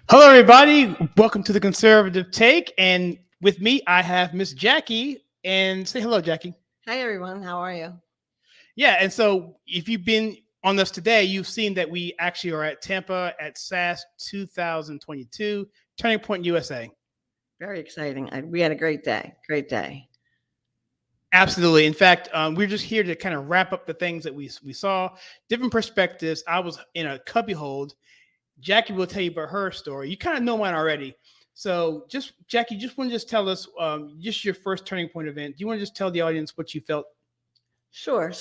Hello, everybody. Welcome to the Conservative Take. And with me, I have Miss Jackie. And say hello, Jackie. Hi, everyone. How are you? Yeah. And so, if you've been on us today, you've seen that we actually are at Tampa at SAS 2022, Turning Point USA. Very exciting. We had a great day. Great day. Absolutely. In fact, we're just here to kind of wrap up the things that we saw, different perspectives. I was in a cubby hold. Jackie will tell you about her story. You kind of know mine already. So, just Jackie, just want to just tell us just your first turning point event. Do you want to just tell the audience what you felt? Sure.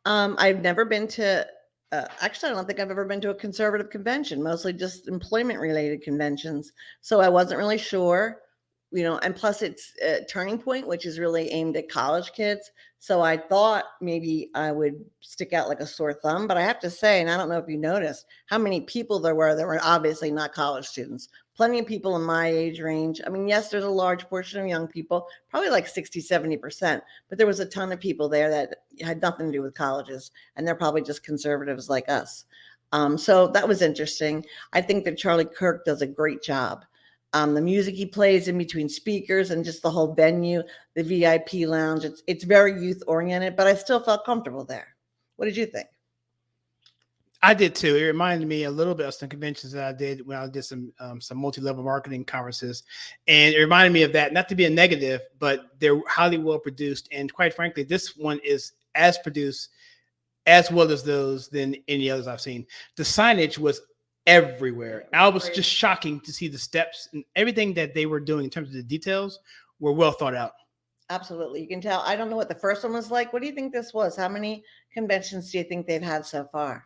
I've never been to, actually, I don't think I've ever been to a conservative convention, mostly just employment related conventions. So I wasn't really sure, and plus it's Turning Point, which is really aimed at college kids. So I thought maybe I would stick out like a sore thumb, but I have to say, and I don't know if you noticed how many people there were that were obviously not college students. Plenty of people in my age range. I mean, yes, there's a large portion of young people, probably like 60, 70%, but there was a ton of people there that had nothing to do with colleges, and they're probably just conservatives like us. So that was interesting. I think that Charlie Kirk does a great job. The music he plays in between speakers and just the whole venue, the VIP lounge, it's very youth oriented, but I still felt comfortable there. What did you think? I did too. It reminded me a little bit of some conventions that I did when I did some multi-level marketing conferences, and it reminded me of that. Not to be a negative, but they're highly well produced, and quite frankly, this one is as produced as well as those than any others I've seen. The signage was everywhere. I was just shocking to see the steps and everything that they were doing in terms of the details were well thought out. Absolutely. You can tell. I don't know what the first one was like. What do you think this was? How many conventions do you think they've had so far?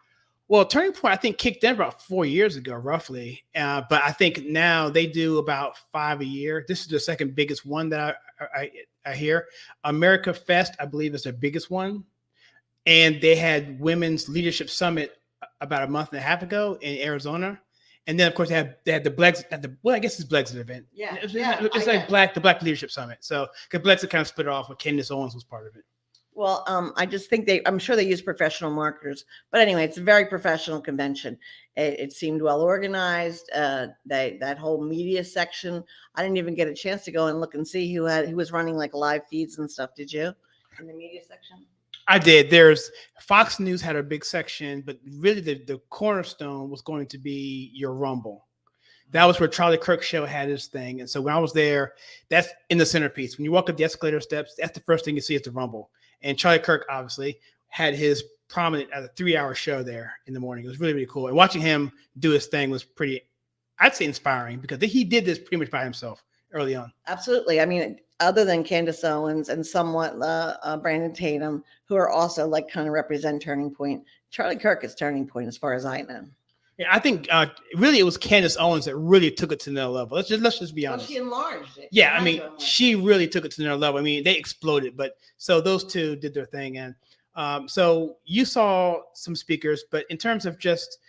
Well, Turning Point, I think, kicked in about 4 years ago, roughly. But I think now they do about 5 a year. This is the second biggest one that I hear. America Fest, I believe, is their biggest one. And they had Women's Leadership Summit about a month and a half ago in Arizona. And then, of course, they had the Blacks at the, well, I guess it's Blacks event. Yeah, it's like the Black Leadership Summit. So because Blacks kind of split off, but Candace Owens was part of it. Well, I just think I'm sure they use professional marketers, but anyway, it's a very professional convention. It seemed well organized. That whole media section, I didn't even get a chance to go and look and see who was running like live feeds and stuff. Did you in the media section? I did. There's Fox News had a big section, but really the cornerstone was going to be your Rumble. That was where Charlie Kirk show had his thing. And so when I was there, that's in the centerpiece. When you walk up the escalator steps, that's the first thing you see is the Rumble. And Charlie Kirk obviously had his prominent a 3-hour show there in the morning. It was really, really cool. And watching him do his thing was pretty, I'd say, inspiring because he did this pretty much by himself early on. Absolutely. I mean, other than Candace Owens and somewhat Brandon Tatum, who are also like kind of represent Turning Point, Charlie Kirk is Turning Point as far as I know. Yeah, I think really it was Candace Owens that really took it to another level. Let's just be honest. Well, she enlarged it. Yeah, I mean, she really took it to another level. I mean, they exploded, but so those two did their thing. And so you saw some speakers, but in terms of just,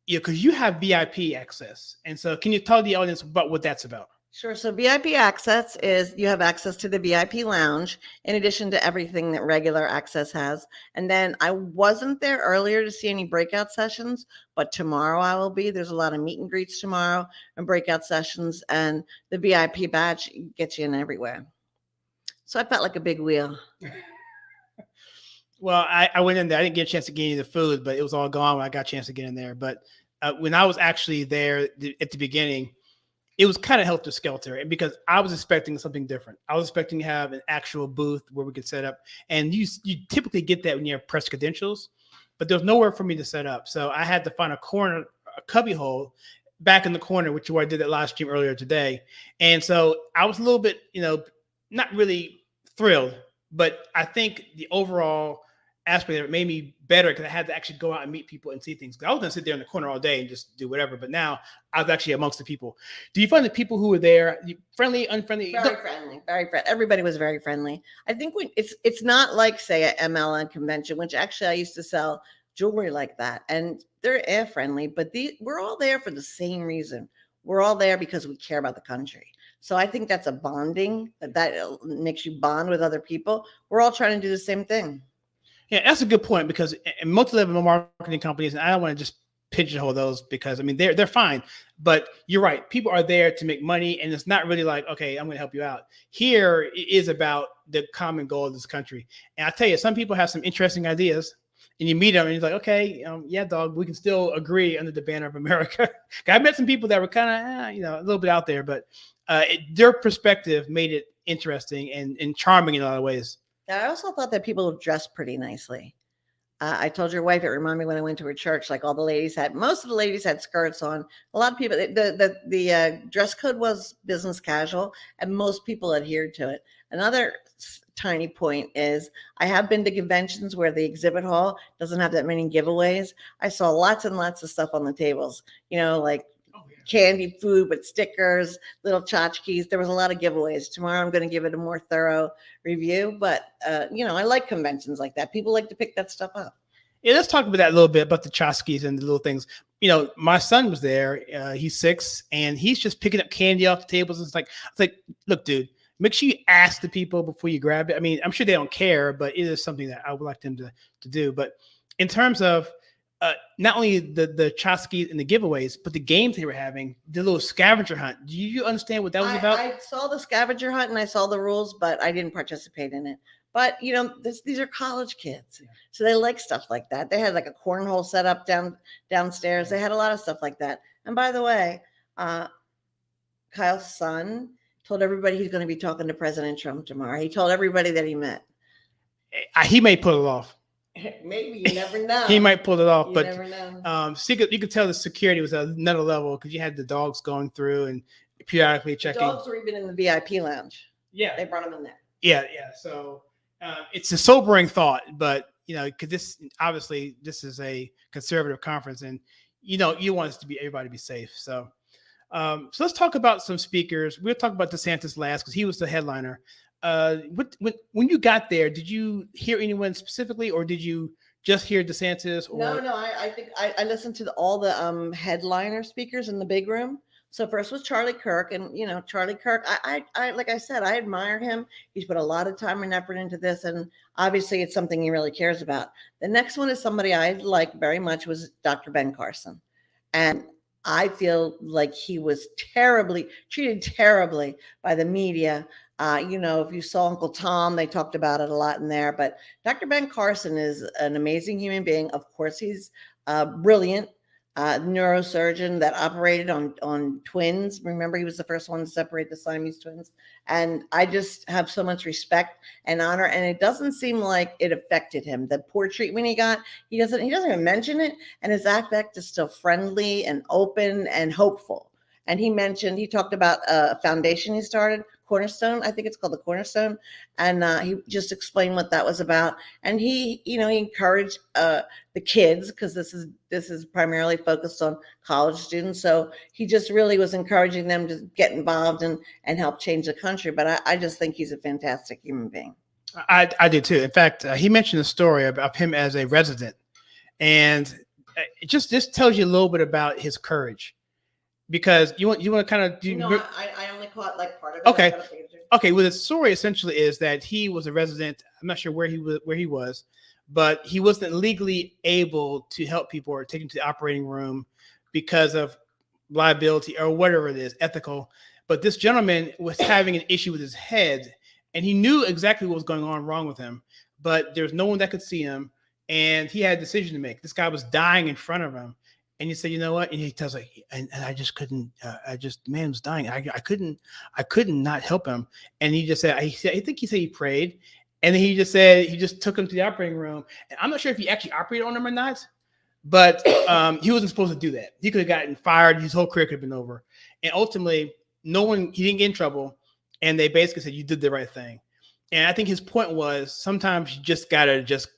because you have VIP access. And so can you tell the audience about what that's about? Sure. So VIP access is you have access to the VIP lounge in addition to everything that regular access has. And then I wasn't there earlier to see any breakout sessions, but tomorrow I will be. There's a lot of meet and greets tomorrow and breakout sessions, and the VIP badge gets you in everywhere. So I felt like a big wheel. Well, I went in there. I didn't get a chance to get any of the food, but it was all gone when I got a chance to get in there. But when I was actually there at the beginning, it was kind of helter skelter, and because I was expecting something different. I was expecting to have an actual booth where we could set up, and you typically get that when you have press credentials, but there's nowhere for me to set up. So I had to find a cubby hole back in the corner, which is where I did that live stream earlier today. And so I was a little bit, not really thrilled, but I think the overall aspect of it made me better because I had to actually go out and meet people and see things. I was going to sit there in the corner all day and just do whatever, but now I was actually amongst the people. Do you find the people who were there friendly, unfriendly? Very friendly, very friendly. Everybody was very friendly. I think it's not like, say, a MLN convention, which actually I used to sell jewelry like that, and they're air friendly, but we're all there for the same reason. We're all there because we care about the country. So I think that's a bonding that makes you bond with other people. We're all trying to do the same thing. Yeah, that's a good point because in multi-level marketing companies, and I don't want to just pigeonhole those because I mean they're fine. But you're right. People are there to make money, and it's not really like, okay, I'm going to help you out. Here it is about the common goal of this country. And I tell you, some people have some interesting ideas, and you meet them, and you're like, okay, yeah, dog, we can still agree under the banner of America. I met some people that were kind of, a little bit out there, but their perspective made it interesting and charming in a lot of ways. I also thought that people dressed pretty nicely. I told your wife it reminded me when I went to her church. Like most of the ladies had skirts on. A lot of people, the dress code was business casual, and most people adhered to it. Another tiny point is I have been to conventions where the exhibit hall doesn't have that many giveaways. I saw lots and lots of stuff on the tables. Like candy, food, but stickers, little tchotchkes. There was a lot of giveaways. Tomorrow I'm going to give it a more thorough review, but I like conventions like that. People like to pick that stuff up. Yeah, let's talk about that a little bit, about the tchotchkes and the little things. My son was there. He's 6, and he's just picking up candy off the tables. It's like, look, dude, make sure you ask the people before you grab it. I mean, I'm sure they don't care, but it is something that I would like them to do. But in terms of not only the tchotchkes and the giveaways, but the games they were having, the little scavenger hunt. Do you understand what that was about? I saw the scavenger hunt and I saw the rules, but I didn't participate in it. But these are college kids, so they like stuff like that. They had like a cornhole set up downstairs. They had a lot of stuff like that. And by the way, Kyle's son told everybody he's going to be talking to President Trump tomorrow. He told everybody that he met. He may pull it off. Maybe, you never know. He might pull it off, you but never know. You could tell the security was another level because you had the dogs going through and periodically checking. The dogs were even in the VIP lounge. Yeah, they brought them in there. Yeah. So it's a sobering thought, but because this is a conservative conference, and you want everybody to be safe. So let's talk about some speakers. We'll talk about DeSantis last because he was the headliner. When you got there, did you hear anyone specifically, or did you just hear DeSantis? Or... No. I think I listened to all the headliner speakers in the big room. So first was Charlie Kirk, and Charlie Kirk, I like I said, I admire him. He's put a lot of time and effort into this, and obviously it's something he really cares about. The next one is somebody I like very much, was Dr. Ben Carson, and I feel like he was treated terribly by the media. If you saw Uncle Tom, they talked about it a lot in there. But Dr. Ben Carson is an amazing human being. Of course, he's brilliant. Neurosurgeon that operated on twins. Remember, he was the first one to separate the Siamese twins. And I just have so much respect and honor. And it doesn't seem like it affected him. The poor treatment he got, he doesn't even mention it. And his affect is still friendly and open and hopeful. And he talked about a foundation he started, Cornerstone. I think it's called the Cornerstone. And he just explained what that was about. And he encouraged the kids, because this is primarily focused on college students. So he just really was encouraging them to get involved and help change the country. But I just think he's a fantastic human being. I do too. In fact, he mentioned a story about him as a resident. And it just tells you a little bit about his courage. Because you want to kind of I only caught like part of it. Okay. Well, the story essentially is that he was a resident. I'm not sure where he was, but he wasn't legally able to help people or take him to the operating room because of liability or whatever it is, ethical. But this gentleman was having an issue with his head, and he knew exactly what was going on wrong with him, but there's no one that could see him, and he had a decision to make. This guy was dying in front of him. And you say, you know what? And he tells like, and I just couldn't. The man was dying. I couldn't not help him. And he just said, I think he said he prayed, and then he just said he just took him to the operating room. And I'm not sure if he actually operated on him or not, but he wasn't supposed to do that. He could have gotten fired. His whole career could have been over. And ultimately, he didn't get in trouble. And they basically said, you did the right thing. And I think his point was sometimes you just gotta just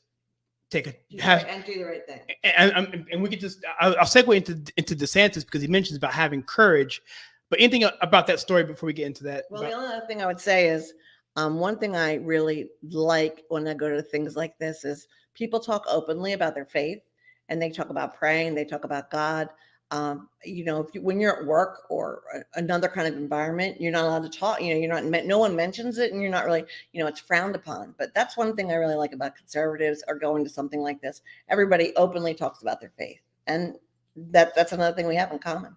and do the right thing. And we could I'll segue into DeSantis because he mentions about having courage. But anything about that story before we get into that? Well, the only other thing I would say is one thing I really like when I go to things like this is people talk openly about their faith, and they talk about praying. They talk about God. When you're at work or another kind of environment, you're not allowed to talk. No one mentions it, and you're not really, it's frowned upon. But that's one thing I really like about conservatives or going to something like this. Everybody openly talks about their faith, and that's another thing we have in common.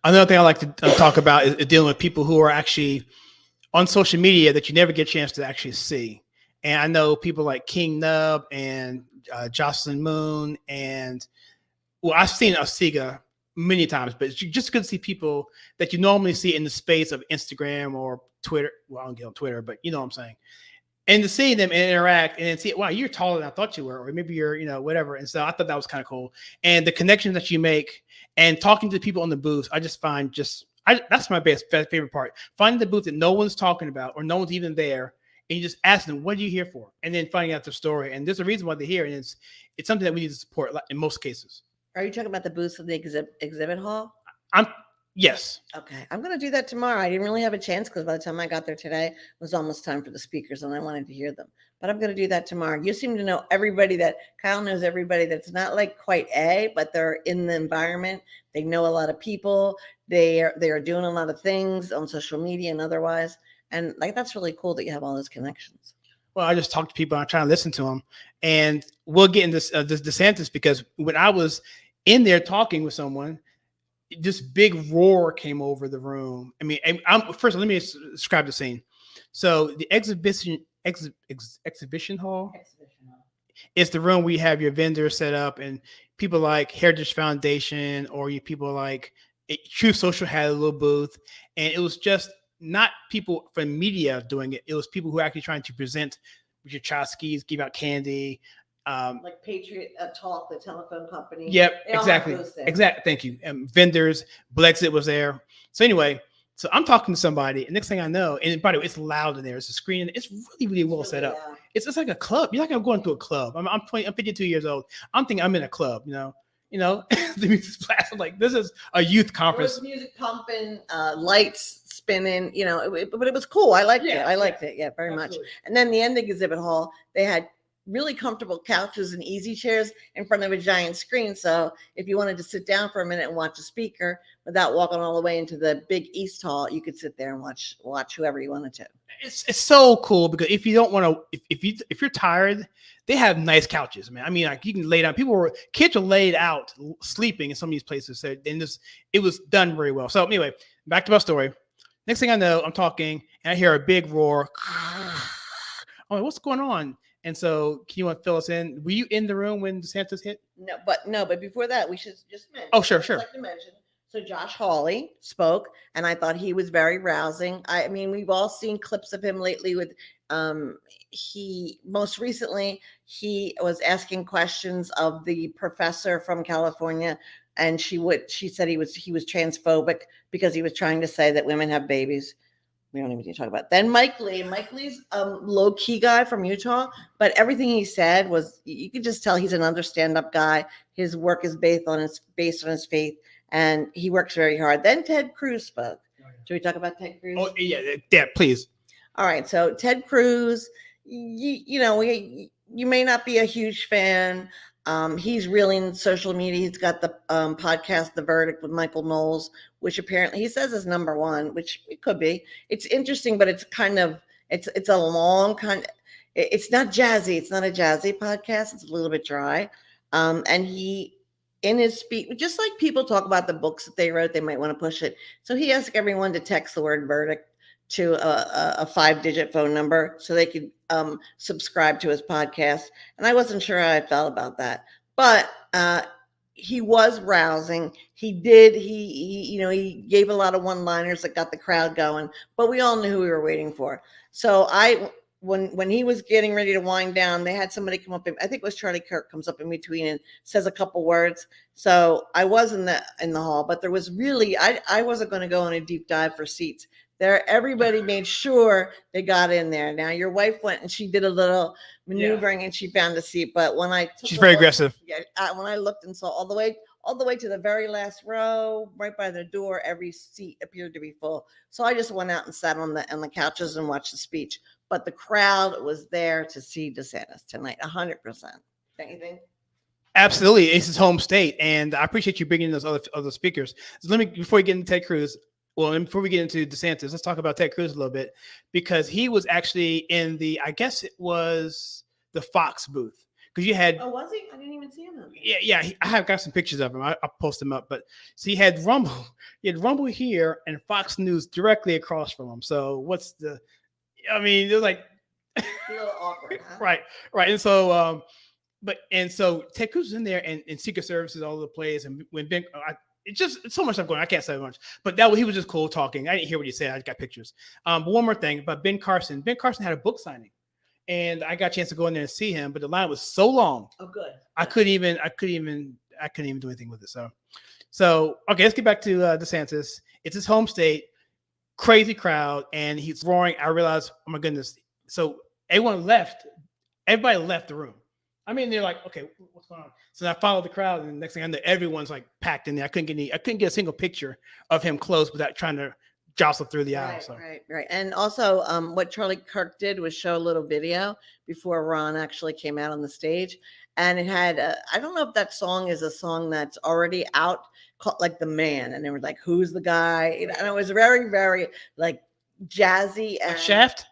Another thing I like to talk about is dealing with people who are actually on social media that you never get a chance to actually see. And I know people like King Nub and Jocelyn Moon, and well, I've seen Asiga many times, but it's just good to see people that you normally see in the space of Instagram or Twitter. Well, I don't get on Twitter, but you know what I'm saying. And to see them interact and then see, wow, you're taller than I thought you were, or maybe you're, whatever. And so I thought that was kind of cool. And the connections that you make and talking to people on the booth, I just find that's my best favorite part. Finding the booth that no one's talking about or no one's even there, and you just ask them, what are you here for? And then finding out their story. And there's a reason why they're here. And it's something that we need to support in most cases. Are you talking about the booths in the exhibit hall? Yes. Okay. I'm going to do that tomorrow. I didn't really have a chance because by the time I got there today, it was almost time for the speakers and I wanted to hear them. But I'm going to do that tomorrow. You seem to know everybody Kyle knows everybody that's not like quite but they're in the environment. They know a lot of people. They are doing a lot of things on social media and otherwise. And like, that's really cool that you have all those connections. Well, I just talk to people. I try to listen to them, and we'll get into this DeSantis because when I was in there talking with someone, this big roar came over the room. I mean, first, let me describe the scene. So the exhibition hall is the room where you have your vendors set up, and people like Heritage Foundation or you people like True Social had a little booth, and it was just not people from media doing it. It was people who are actually trying to present with your tchotchkes, give out candy. Like Patriot Talk, the telephone company. Yep, exactly. Thank you. Vendors, Blexit was there. So anyway, so I'm talking to somebody, and next thing I know, and by the way, it's loud in there. It's a screen, and it's really, really well set up. Yeah. It's like a club. You're like I'm going to a club. I'm 52 years old. I'm thinking I'm in a club. The music's blast. I'm like, this is a youth conference. There was music pumping, lights spinning, but it was cool. I liked it. I liked it. Yeah, very Absolutely. Much. And then the ending exhibit hall, they had really comfortable couches and easy chairs in front of a giant screen. So if you wanted to sit down for a minute and watch a speaker without walking all the way into the big East Hall, you could sit there and watch whoever you wanted to. It's so cool because if you don't want to, if you're tired, they have nice couches, man. I mean, like you can lay down. Kids are laid out sleeping in some of these places. So it was done very well. So anyway, back to my story. Next thing I know, I'm talking and I hear a big roar. I'm like, what's going on? And so, can you want to fill us in? Were you in the room when DeSantis hit? No, but before that, we should just mention. Oh, sure. I'd like to mention. So Josh Hawley spoke, and I thought he was very rousing. I mean, we've all seen clips of him lately with. He most recently he was asking questions of the professor from California, and she said he was transphobic because he was trying to say that women have babies. We don't even need to talk about it. Then Mike Lee. Mike Lee's a low-key guy from Utah, but everything he said was, you could just tell he's another stand-up guy. His work is based on his faith, and he works very hard. Then Ted Cruz spoke. Should we talk about Ted Cruz? Oh, yeah, please. All right, so Ted Cruz, you may not be a huge fan. He's really in social media. He's got the podcast, The Verdict with Michael Knowles, which apparently he says is number one, which it could be. It's interesting, but it's kind of, it's a long it's not jazzy. It's not a jazzy podcast. It's a little bit dry. And he, in his speech, just like people talk about the books that they wrote, they might want to push it. So he asked everyone to text the word verdict to a 5-digit phone number so they could subscribe to his podcast. And I wasn't sure how I felt about that, but he was rousing. He gave a lot of one-liners that got the crowd going, but we all knew who we were waiting for. So when he was getting ready to wind down, they had somebody come up, I think it was Charlie Kirk, comes up in between and says a couple words. So I was in the hall, but there was really, I wasn't going to go on a deep dive for seats. There, everybody made sure they got in there. Now your wife went and she did a little maneuvering and she found a seat. But when she's very aggressive. Yeah, when I looked and saw all the way to the very last row, right by the door, every seat appeared to be full. So I just went out and sat on the couches and watched the speech. But the crowd was there to see DeSantis tonight, 100%. Don't you think? Absolutely, it's his home state, and I appreciate you bringing those other speakers. So before we get into Ted Cruz. Well, and before we get into DeSantis, let's talk about Ted Cruz a little bit because he was actually in I guess it was the Fox booth because you had Oh, was he? I didn't even see him. I have got some pictures of him. I'll post them up. But so he had Rumble, he had Rumble here and Fox News directly across from him. So what's the? I mean, it was like A little awkward, huh? right, right. And so so Ted Cruz was in there and Secret Services all over the place. And when it's so much stuff going on. I can't say much, but he was just cool talking. I didn't hear what he said. I just got pictures. But one more thing about Ben Carson. Ben Carson had a book signing, and I got a chance to go in there and see him, but the line was so long. Oh, good. I couldn't even do anything with it. So okay, let's get back to DeSantis. It's his home state, crazy crowd, and he's roaring. I realized, oh my goodness. So everybody left the room. I mean, they're like, okay, what's going on? So I followed the crowd, and the next thing I know, everyone's like packed in there. I couldn't get a single picture of him close without trying to jostle through the aisle. Right. And also, what Charlie Kirk did was show a little video before Ron actually came out on the stage, and it had I don't know if that song is a song that's already out, called like "The Man," and they were like, "Who's the guy?" And it was very, very like jazzy and like Shaft.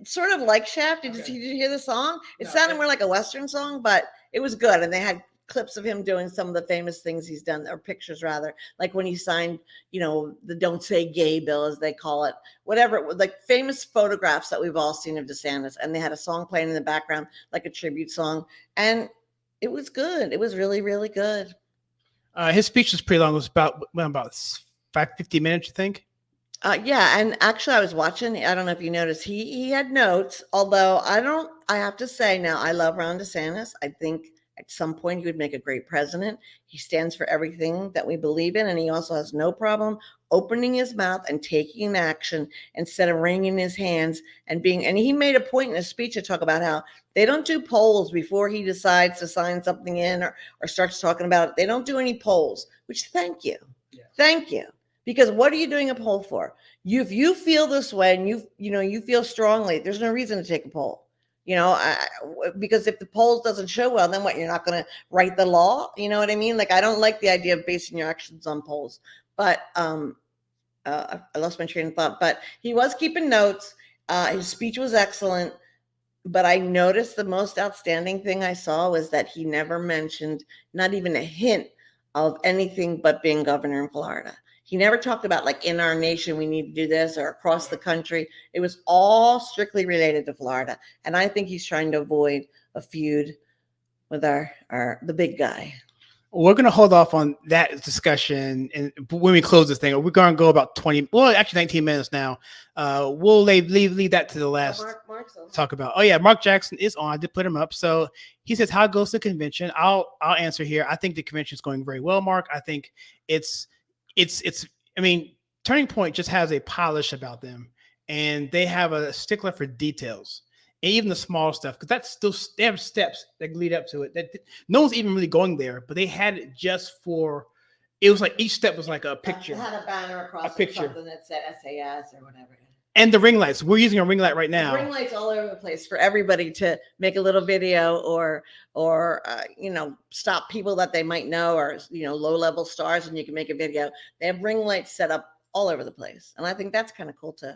Sort of like Shaft. Did you hear the song? It sounded more like a Western song, but it was good. And they had clips of him doing some of the famous things he's done, or pictures rather, like when he signed, the "Don't Say Gay" bill, as they call it, whatever it was, like famous photographs that we've all seen of DeSantis. And they had a song playing in the background, like a tribute song. And it was good. It was really, really good. His speech was pretty long. It was about 50 minutes, I think. Yeah, and actually I was watching, I don't know if you noticed, he had notes, although I have to say now, I love Ron DeSantis. I think at some point he would make a great president. He stands for everything that we believe in, and he also has no problem opening his mouth and taking action instead of wringing his hands and he made a point in his speech to talk about how they don't do polls before he decides to sign something in or starts talking about it. They don't do any polls, which thank you. Yeah. Thank you. Because what are you doing a poll for? If you feel this way and you feel strongly, there's no reason to take a poll. Because if the polls doesn't show well, then what? You're not going to write the law. You know what I mean? Like, I don't like the idea of basing your actions on polls. But I lost my train of thought. But he was keeping notes. His speech was excellent. But I noticed the most outstanding thing I saw was that he never mentioned, not even a hint of anything but being governor in Florida. He never talked about, like, in our nation, we need to do this, or across the country. It was all strictly related to Florida. And I think he's trying to avoid a feud with the big guy. We're going to hold off on that discussion. And when we close this thing, we're going to go about 19 minutes now. We'll leave that to the last talk about. Oh yeah. Mark Jackson is on. I did put him up. So he says, how goes the convention? I'll answer here. I think the convention is going very well, Mark. I think I mean, Turning Point just has a polish about them, and they have a stickler for details, and even the small stuff, because they have steps that lead up to it that no one's even really going there, but they had it just for. It was like each step was like a picture. It had a banner across something that said SAS or whatever. And the ring lights. We're using a ring light right now. Ring lights all over the place for everybody to make a little video or stop people that they might know, or low level stars, and you can make a video. They have ring lights set up all over the place, and I think that's kind of cool too.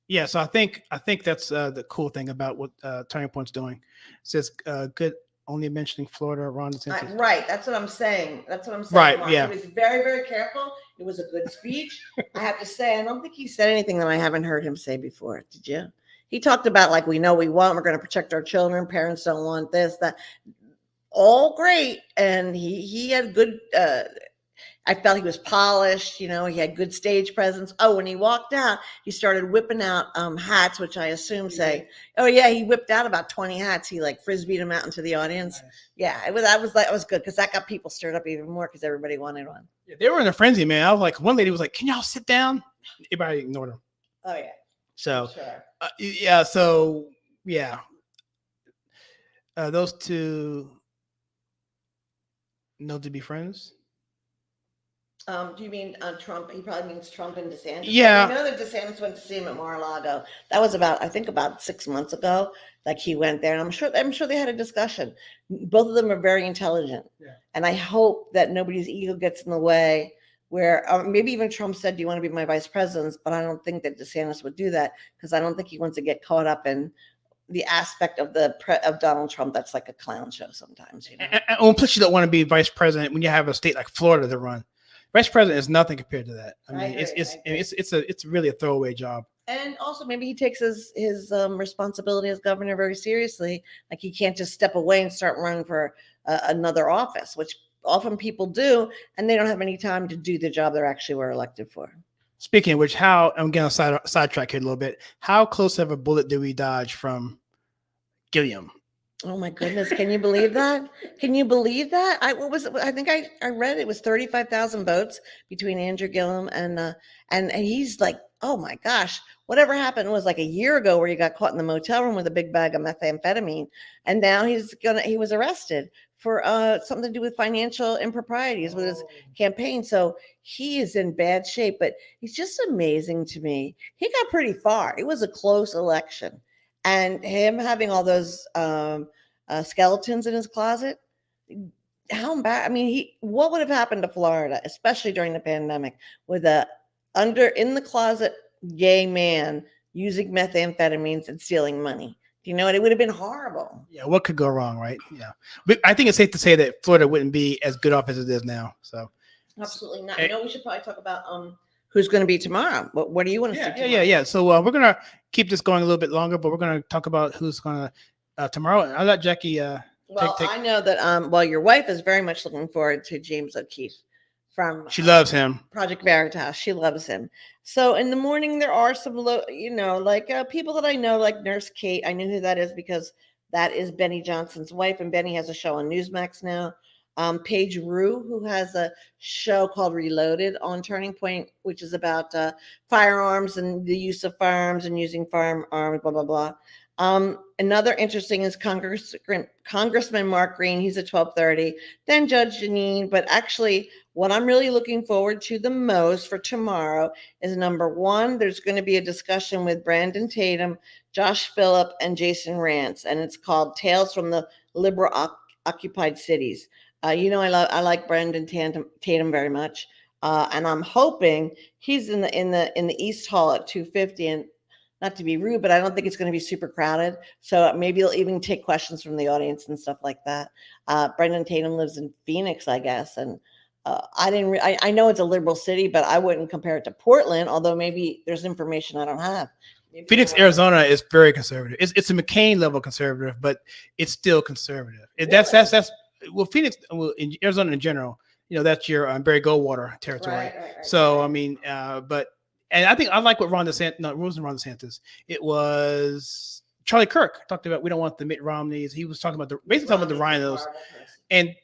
Yeah, so I think that's the cool thing about what Turning Point's doing. It says good. Only mentioning Florida, Ron DeSantis. Right, that's what I'm saying. Right, Mark. Yeah. He was very, very careful. It was a good speech. I have to say, I don't think he said anything that I haven't heard him say before. Did you? He talked about, like, we're going to protect our children. Parents don't want this, that. All great. And he had good, I felt he was polished, he had good stage presence. Oh, when he walked out, he started whipping out hats, which I assume say, oh yeah, he whipped out about 20 hats. He like frisbeed them out into the audience. Nice. Yeah, it was good, because that got people stirred up even more, because everybody wanted one. Yeah, they were in a frenzy, man. I was like, one lady was like, "Can y'all sit down?" Everybody ignored them. Oh yeah. So sure. Those two know to be friends. Do you mean Trump? He probably means Trump and DeSantis. Yeah. I know that DeSantis went to see him at Mar-a-Lago. That was about 6 months ago. Like, he went there, and I'm sure they had a discussion. Both of them are very intelligent. Yeah. And I hope that nobody's ego gets in the way, where maybe even Trump said, "Do you want to be my vice president?" But I don't think that DeSantis would do that, because I don't think he wants to get caught up in the aspect of of Donald Trump that's like a clown show sometimes. And plus, you don't want to be vice president when you have a state like Florida to run. Vice president is nothing compared to that. I mean, it's really a throwaway job. And also, maybe he takes his responsibility as governor very seriously. Like he can't just step away and start running for another office, which often people do, and they don't have any time to do the job they're actually were elected for. Speaking of which, I'm going to sidetrack here a little bit. How close of a bullet did we dodge from Gilliam? Oh my goodness! Can you believe that? Can you believe that? I think I read it was 35,000 votes between Andrew Gillum and he's like, oh my gosh, whatever happened was like a year ago where he got caught in the motel room with a big bag of methamphetamine, and now he was arrested for something to do with financial improprieties with his campaign. So he is in bad shape, but he's just amazing to me. He got pretty far. It was a close election. And him having all those skeletons in his closet, how bad? I mean, what would have happened to Florida, especially during the pandemic, with a in the closet gay man using methamphetamines and stealing money? You know, it would have been horrible. Yeah, what could go wrong, right? Yeah, but I think it's safe to say that Florida wouldn't be as good off as it is now. So absolutely not. You know, we should probably talk about who's going to be tomorrow. What do you want to see? Yeah. So we're gonna keep this going a little bit longer, but we're gonna talk about who's gonna tomorrow. And I'll let Jackie. I know that. Your wife is very much looking forward to James O'Keefe from. She loves him. Project Veritas. She loves him. So in the morning there are some, people that I know, like Nurse Kate. I know who that is because that is Benny Johnson's wife, and Benny has a show on Newsmax now. Paige Rue, who has a show called Reloaded on Turning Point, which is about firearms and the use of firearms and using firearms, blah, blah, blah. Another interesting is Congressman Mark Green. He's at 12:30. Then Judge Jeanine. But actually, what I'm really looking forward to the most for tomorrow is number one, there's going to be a discussion with Brandon Tatum, Josh Phillip, and Jason Rance. And it's called Tales from the Liberal Occupied Cities. I like Brandon Tatum very much, and I'm hoping he's in the East Hall at 250. And not to be rude, but I don't think it's going to be super crowded. So maybe he'll even take questions from the audience and stuff like that. Brandon Tatum lives in Phoenix, I guess, and I know it's a liberal city, but I wouldn't compare it to Portland. Although maybe there's information I don't have. Phoenix, Arizona is very conservative. It's a McCain level conservative, but it's still conservative. That's. Well, Phoenix, in Arizona in general, that's your Barry Goldwater territory. Right. So, I mean, and I think I like what Ron DeSantis, no, it wasn't Ron DeSantis. It was Charlie Kirk talked about, we don't want the Mitt Romneys. He was talking about basically talking about the rhinos. And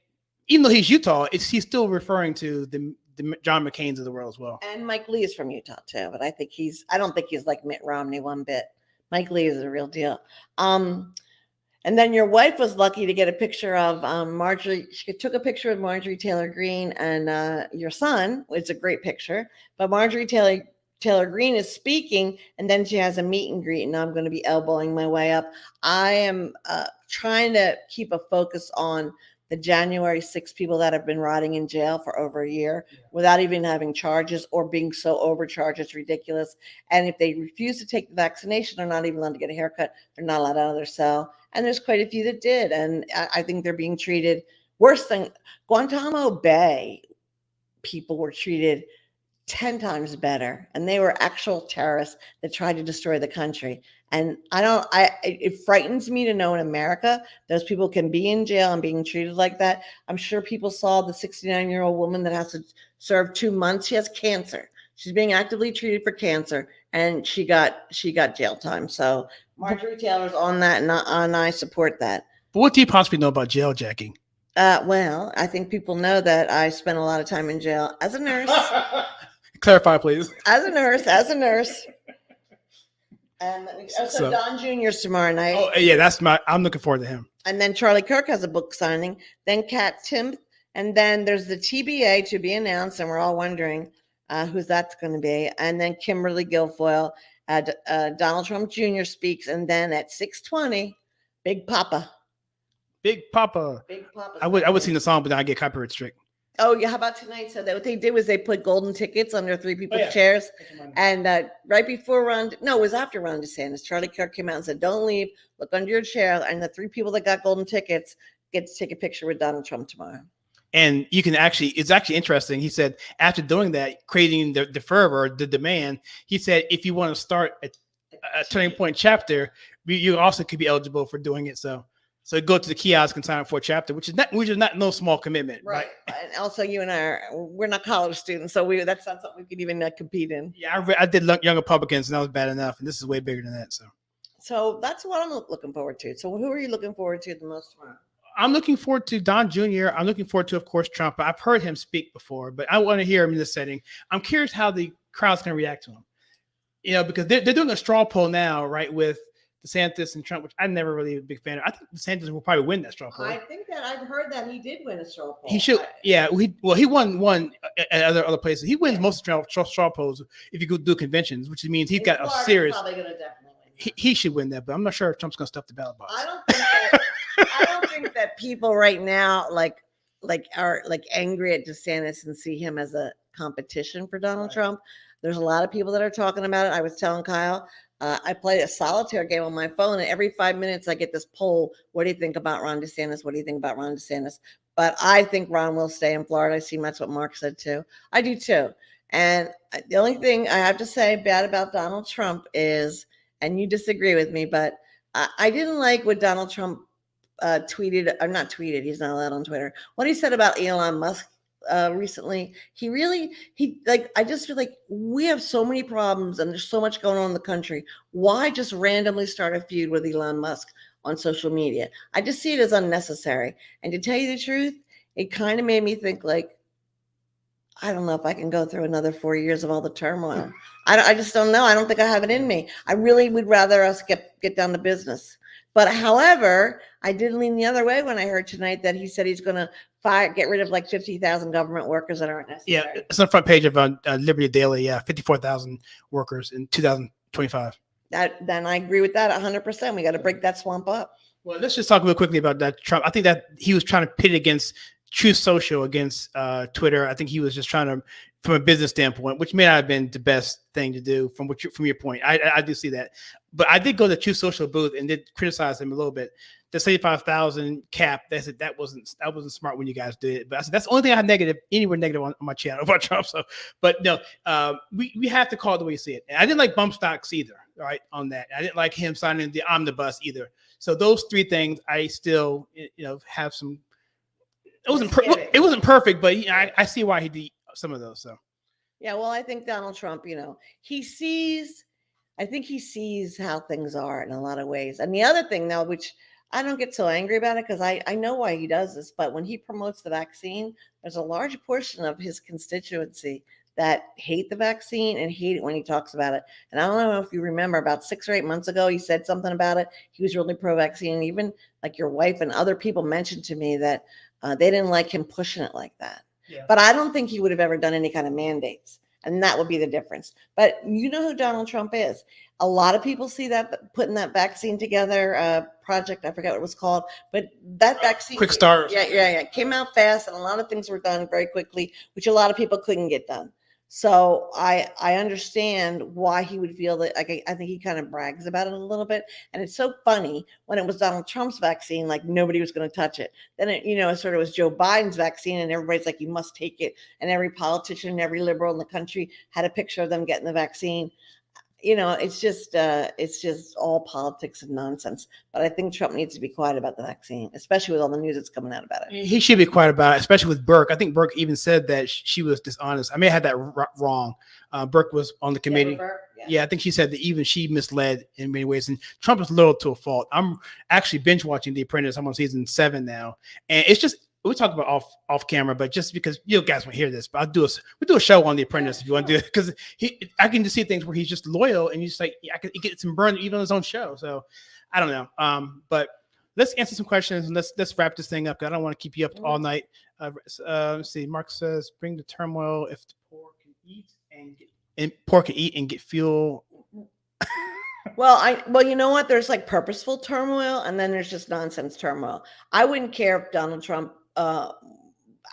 even though he's Utah, he's still referring to the John McCain's of the world as well. And Mike Lee is from Utah too, but I don't think he's like Mitt Romney one bit. Mike Lee is a real deal. And then your wife was lucky to get a picture of Marjorie. She took a picture of Marjorie Taylor Greene and your son. It's a great picture. But Marjorie Taylor Greene is speaking, and then she has a meet and greet, and I'm going to be elbowing my way up. I am trying to keep a focus on the January 6 people that have been rotting in jail for over a year without even having charges or being so overcharged. It's ridiculous. And if they refuse to take the vaccination, they're not even allowed to get a haircut. They're not allowed out of their cell. And there's quite a few that did. And I think they're being treated worse than Guantanamo Bay. People were treated 10 times better. And they were actual terrorists that tried to destroy the country. And it frightens me to know in America, those people can be in jail and being treated like that. I'm sure people saw the 69-year-old woman that has to serve 2 months. She has cancer. She's being actively treated for cancer, and she got jail time. So Marjorie Taylor's on that, and I support that. But what do you possibly know about jail jacking? Well, I think people know that I spent a lot of time in jail as a nurse. Clarify, please. As a nurse. And so Don Jr.'s tomorrow night. Oh, yeah, I'm looking forward to him. And then Charlie Kirk has a book signing. Then Kat Timpf. And then there's the TBA to be announced, and we're all wondering who that's going to be. And then Kimberly Guilfoyle, Donald Trump Jr. speaks. And then at 6:20, Big Papa. I would sing the song, but then I get copyright strict. Oh yeah, how about tonight? So what they did was they put golden tickets under three people's yeah. chairs, and right before no, it was after Ron DeSantis. Charlie Kirk came out and said, "Don't leave. Look under your chair." And the three people that got golden tickets get to take a picture with Donald Trump tomorrow. And you can it's actually interesting. He said after doing that, creating the fervor, the demand, he said if you want to start a turning point chapter, you also could be eligible for doing it. So go to the kiosk and sign up for a chapter, which is not no small commitment, right? And also, you and I we're not college students, so that's not something we could even compete in. Yeah, I did Young Republicans, and that was bad enough, and this is way bigger than that. So that's what I'm looking forward to. So who are you looking forward to the most tomorrow? I'm looking forward to Don Jr. I'm looking forward to, of course, Trump. I've heard him speak before, but I want to hear him in this setting. I'm curious how the crowd's going to react to him. Because they're doing a straw poll now, right, with DeSantis and Trump, which I never really a big fan of. I think DeSantis will probably win that straw poll. I think that I've heard that he did win a straw poll. He should, yeah. He won at other places. He wins most of straw polls if you go do conventions, which means he's got a serious. Probably going to definitely win. He should win that, but I'm not sure if Trump's going to stuff the ballot box. I don't think that people right now are angry at DeSantis and see him as a competition for Donald Trump. There's a lot of people that are talking about it. I was telling Kyle, I play a solitaire game on my phone, and every 5 minutes I get this poll. What do you think about Ron DeSantis? What do you think about Ron DeSantis? But I think Ron will stay in Florida. I see that's what Mark said too. I do too. And the only thing I have to say bad about Donald Trump is, and you disagree with me, but I didn't like what Donald Trump tweeted, or not tweeted, he's not allowed on Twitter, what he said about Elon Musk recently. I just feel like we have so many problems and there's so much going on in the country. Why just randomly start a feud with Elon Musk on social media? I just see it as unnecessary. And to tell you the truth, it kind of made me think I don't know if I can go through another 4 years of all the turmoil. I just don't know. I don't think I have it in me. I really would rather us get down to business. But however, I did lean the other way when I heard tonight that he said he's going to get rid of 50,000 government workers that aren't necessary. Yeah, it's on the front page of Liberty Daily. Yeah, 54,000 workers in 2025. Then I agree with that 100%. We got to break that swamp up. Well, let's just talk real quickly about that Trump. I think that he was trying to pit it against Truth Social, against Twitter. I think he was just trying to, from a business standpoint, which may not have been the best thing to do from your point. I do see that, but I did go to Truth Social booth and did criticize him a little bit. The 75,000 cap. That wasn't smart when you guys did it. But I said that's the only thing I have anywhere negative on my channel about Trump. So, but no, we have to call it the way you see it. And I didn't like bump stocks either. Right on that, I didn't like him signing the omnibus either. So those three things, I still have some. It wasn't perfect, but I see why he did some of those. So, yeah. Well, I think Donald Trump, I think he sees how things are in a lot of ways. And the other thing, though, which I don't get so angry about it because I know why he does this, but when he promotes the vaccine, there's a large portion of his constituency that hate the vaccine and hate it when he talks about it. And I don't know if you remember, about 6 or 8 months ago, he said something about it. He was really pro-vaccine. And even your wife and other people mentioned to me that they didn't like him pushing it like that. Yeah. But I don't think he would have ever done any kind of mandates. And that would be the difference. But you know who Donald Trump is. A lot of people see that putting that vaccine together project. I forget what it was called, but that vaccine. Quick start. Yeah. It came out fast and a lot of things were done very quickly, which a lot of people couldn't get done. So I understand why he would feel that. I think he kind of brags about it a little bit. And it's so funny when it was Donald Trump's vaccine, nobody was going to touch it. Then it sort of was Joe Biden's vaccine and everybody's like, you must take it. And every politician and every liberal in the country had a picture of them getting the vaccine. It's just all politics and nonsense. But I think Trump needs to be quiet about the vaccine, especially with all the news that's coming out about it. He should be quiet about it, especially with Burke. I think Burke even said that she was dishonest. I may have had that wrong. Burke was on the committee. Yeah, I think she said that even she misled in many ways. And Trump is little to a fault. I'm actually binge watching The Apprentice. I'm on season 7 now. And it's just, we talk about off camera, but just because you guys won't hear this, but we'll do a show on The Apprentice if you want to do it, because I can just see things where he's just loyal and he's like, he gets him burned even on his own show. So I don't know. But let's answer some questions and let's wrap this thing up. I don't want to keep you up all night. Let's see. Mark says, bring the turmoil if the poor can eat and get fuel. Well, you know what? There's purposeful turmoil and then there's just nonsense turmoil. I wouldn't care if Donald Trump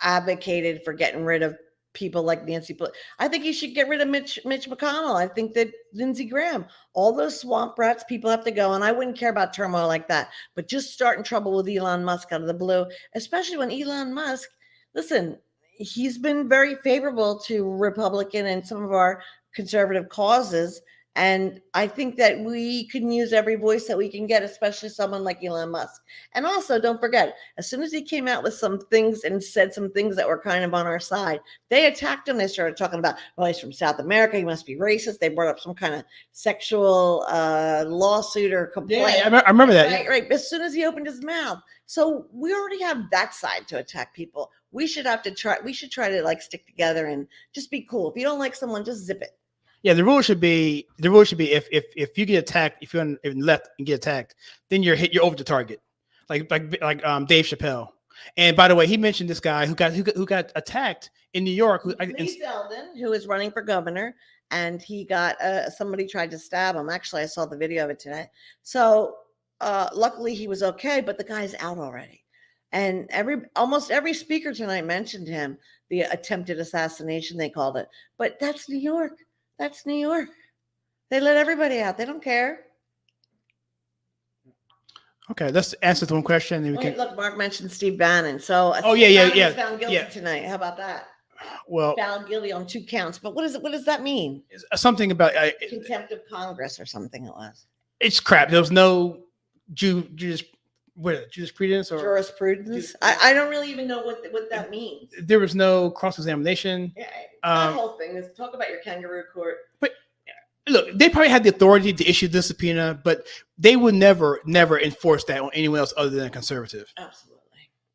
advocated for getting rid of people like Nancy Pelosi. I think he should get rid of Mitch McConnell. I think that Lindsey Graham, all those swamp rats, people have to go. And I wouldn't care about turmoil like that. But just starting trouble with Elon Musk out of the blue, especially when Elon Musk, listen, he's been very favorable to Republican and some of our conservative causes. And I think that we can use every voice that we can get, especially someone like Elon Musk. And also, don't forget, as soon as he came out with some things and said some things that were kind of on our side, they attacked him. They started talking about, well, he's from South America. He must be racist. They brought up some kind of sexual lawsuit or complaint. Yeah, I remember that. Right, right. As soon as he opened his mouth. So we already have that side to attack people. We should try to like stick together and just be cool. If you don't like someone, just zip it. Yeah, the rule should be if you get attacked, if you're on the left and get attacked, then you're over the target, like Dave Chappelle. And by the way, he mentioned this guy who got attacked in New York. Lee Zeldin, who is running for governor, and he got somebody tried to stab him. Actually, I saw the video of it today. So luckily he was okay, but the guy's out already. And almost every speaker tonight mentioned him, the attempted assassination, they called it. But that's New York. That's New York. They let everybody out. They don't care. Okay, let's answer one question. And Look, Mark mentioned Steve Bannon. So found guilty tonight. How about that? Well, found guilty on 2 counts. But what does that mean? Something about contempt of Congress or something. It was. It's crap. There was no jurisprudence or jurisprudence. I don't really even know what that means. There was no cross-examination. Yeah, that whole thing is talk about your kangaroo court. But look, they probably had the authority to issue this subpoena, but they would never enforce that on anyone else other than a conservative. Absolutely.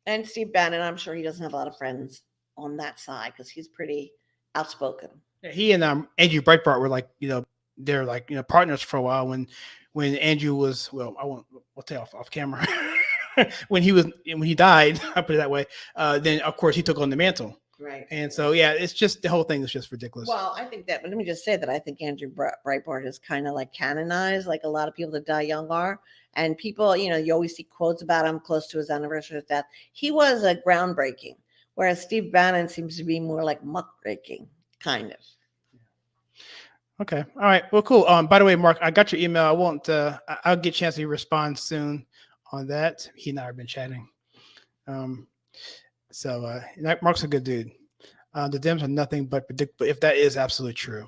And Steve Bannon, I'm sure he doesn't have a lot of friends on that side because he's pretty outspoken. Yeah, he and Andrew Breitbart were they're partners for a while when Andrew was, well, we'll tell off camera. when he died, I put it that way. Then of course he took on the mantle. Right. And so, yeah, it's just the whole thing is just ridiculous. Well, I think that, but let me just say that I think Andrew Breitbart is kind of like canonized, like a lot of people that die young are. And people, you always see quotes about him close to his anniversary of death. He was a groundbreaking, whereas Steve Bannon seems to be more like muckraking, kind of. Okay. All right. Well, cool. By the way, Mark, I got your email. I won't. I'll get a chance to respond soon on that. He and I have been chatting. So Mark's a good dude. The Dems are nothing but predictable, if that is absolutely true.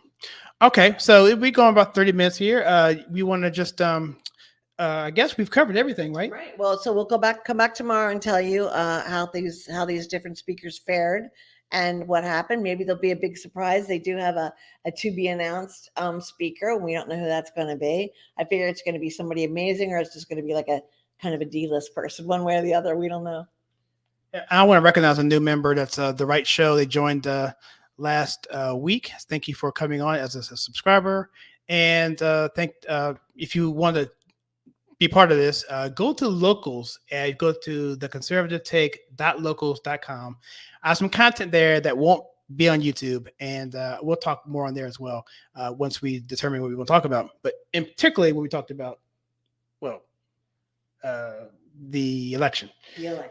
Okay, so we going about 30 minutes here. We want to just, I guess we've covered everything, right? Right. Well, so we'll come back tomorrow and tell you how these different speakers fared and what happened. Maybe there'll be a big surprise. They do have a to be announced speaker. We don't know who that's going to be. I figure it's going to be somebody amazing, or it's just going to be like a kind of a D-list person, one way or the other. We don't know. I want to recognize a new member. That's The Right Show. They joined last week. Thank you for coming on as a subscriber. And if you want to be part of this, go to Locals and go to theconservativetake.locals.com. I have some content there that won't be on YouTube, and we'll talk more on there as well once we determine what we want to talk about. But in particularly when we talked about, the election. Yeah.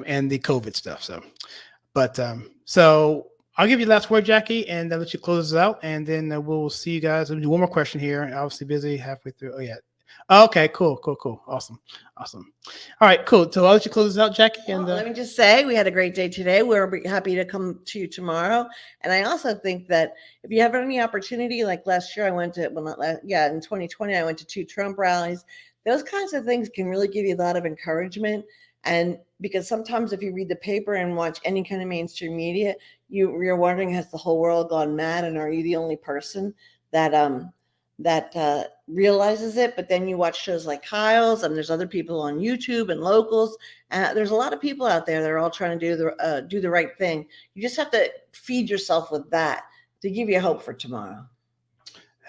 And the COVID stuff. So I'll give you the last word, Jackie, and I'll let you close this out, and then we'll see you guys. I'll do one more question here. Obviously busy halfway through. Oh yeah. Okay, cool. Awesome. All right, cool. So I'll let you close this out, Jackie. And let me just say we had a great day today. We're happy to come to you tomorrow. And I also think that if you have any opportunity, like last year I went to, in 2020, I went to 2 Trump rallies. Those kinds of things can really give you a lot of encouragement. And because sometimes if you read the paper and watch any kind of mainstream media, you're wondering, has the whole world gone mad? And are you the only person that realizes it? But then you watch shows like Kyle's, and there's other people on YouTube and Locals. There's a lot of people out there that are all trying to do the right thing. You just have to feed yourself with that to give you hope for tomorrow.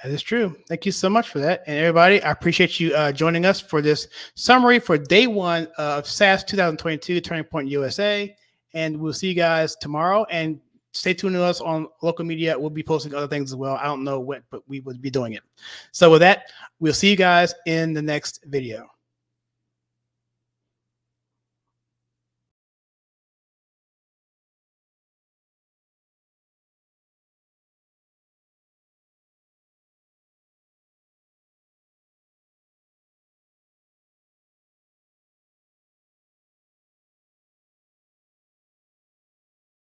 That is true. Thank you so much for that. And everybody, I appreciate you joining us for this summary for day 1 of SAS 2022 Turning Point USA. And we'll see you guys tomorrow. And stay tuned to us on local media. We'll be posting other things as well. I don't know what, but we will be doing it. So with that, we'll see you guys in the next video.